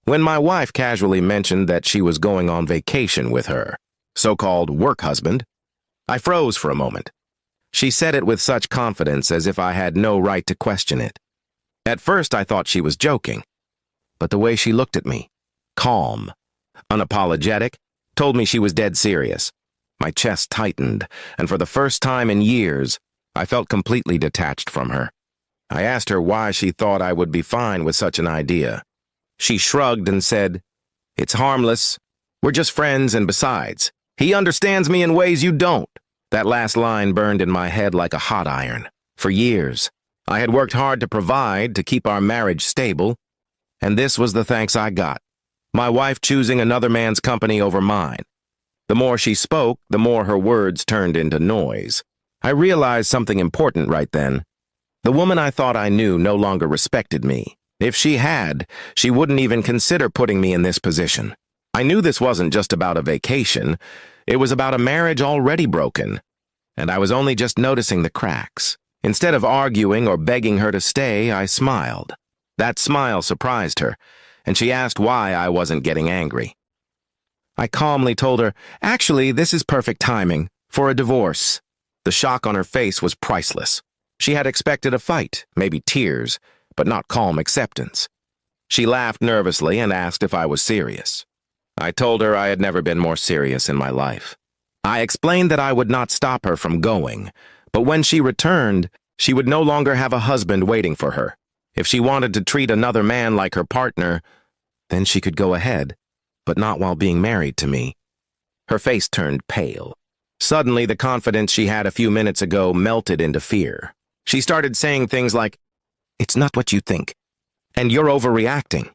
When my wife casually mentioned that she was going on vacation with her so-called work husband, I froze for a moment. She said it with such confidence as if I had no right to question it. At first I thought she was joking, but the way she looked at me, calm, unapologetic, told me she was dead serious. My chest tightened, and for the first time in years, I felt completely detached from her. I asked her why she thought I would be fine with such an idea. She shrugged and said, "It's harmless. We're just friends, and besides, he understands me in ways you don't." That last line burned in my head like a hot iron. For years, I had worked hard to provide, to keep our marriage stable, and this was the thanks I got. My wife choosing another man's company over mine. The more she spoke, the more her words turned into noise. I realized something important right then. The woman I thought I knew no longer respected me. If she had, she wouldn't even consider putting me in this position. I knew this wasn't just about a vacation. It was about a marriage already broken, and I was only just noticing the cracks. Instead of arguing or begging her to stay, I smiled. That smile surprised her, and she asked why I wasn't getting angry. I calmly told her, "Actually, this is perfect timing for a divorce." The shock on her face was priceless. She had expected a fight, maybe tears, but not calm acceptance. She laughed nervously and asked if I was serious. I told her I had never been more serious in my life. I explained that I would not stop her from going, but when she returned, she would no longer have a husband waiting for her. If she wanted to treat another man like her partner, then she could go ahead, but not while being married to me. Her face turned pale. Suddenly, the confidence she had a few minutes ago melted into fear. She started saying things like, "It's not what you think, and you're overreacting."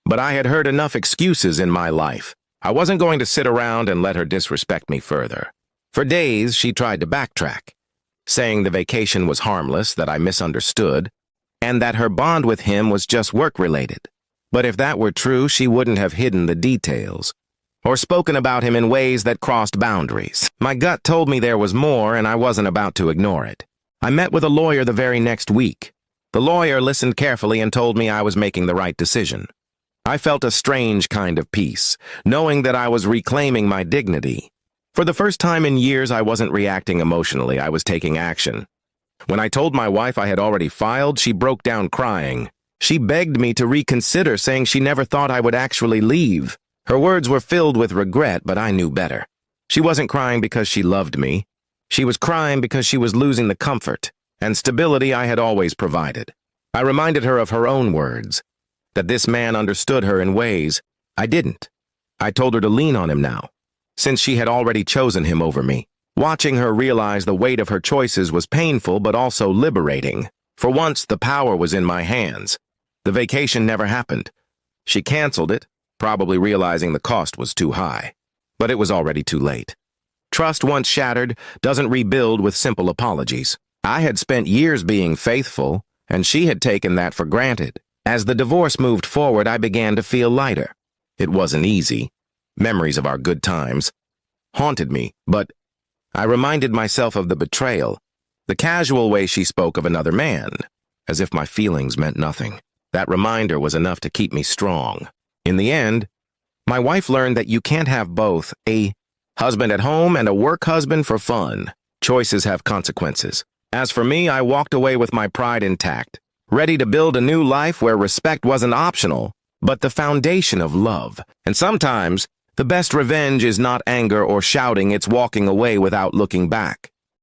But I had heard enough excuses in my life. I wasn't going to sit around and let her disrespect me further. For days, she tried to backtrack, saying the vacation was harmless, that I misunderstood, and that her bond with him was just work-related. But if that were true, she wouldn't have hidden the details, or spoken about him in ways that crossed boundaries. My gut told me there was more, and I wasn't about to ignore it. I met with a lawyer the very next week. The lawyer listened carefully and told me I was making the right decision. I felt a strange kind of peace, knowing that I was reclaiming my dignity. For the first time in years, I wasn't reacting emotionally, I was taking action. When I told my wife I had already filed, she broke down crying. She begged me to reconsider, saying she never thought I would actually leave. Her words were filled with regret, but I knew better. She wasn't crying because she loved me. She was crying because she was losing the comfort and stability I had always provided. I reminded her of her own words, that this man understood her in ways I didn't. I told her to lean on him now, since she had already chosen him over me. Watching her realize the weight of her choices was painful but also liberating. For once, the power was in my hands. The vacation never happened. She canceled it, probably realizing the cost was too high. But it was already too late. Trust once shattered doesn't rebuild with simple apologies. I had spent years being faithful, and she had taken that for granted. As the divorce moved forward, I began to feel lighter. It wasn't easy. Memories of our good times haunted me, but I reminded myself of the betrayal, the casual way she spoke of another man, as if my feelings meant nothing. That reminder was enough to keep me strong. In the end, my wife learned that you can't have both a husband at home and a work husband for fun. Choices have consequences. As for me, I walked away with my pride intact, ready to build a new life where respect wasn't optional, but the foundation of love. And sometimes, the best revenge is not anger or shouting, it's walking away without looking back.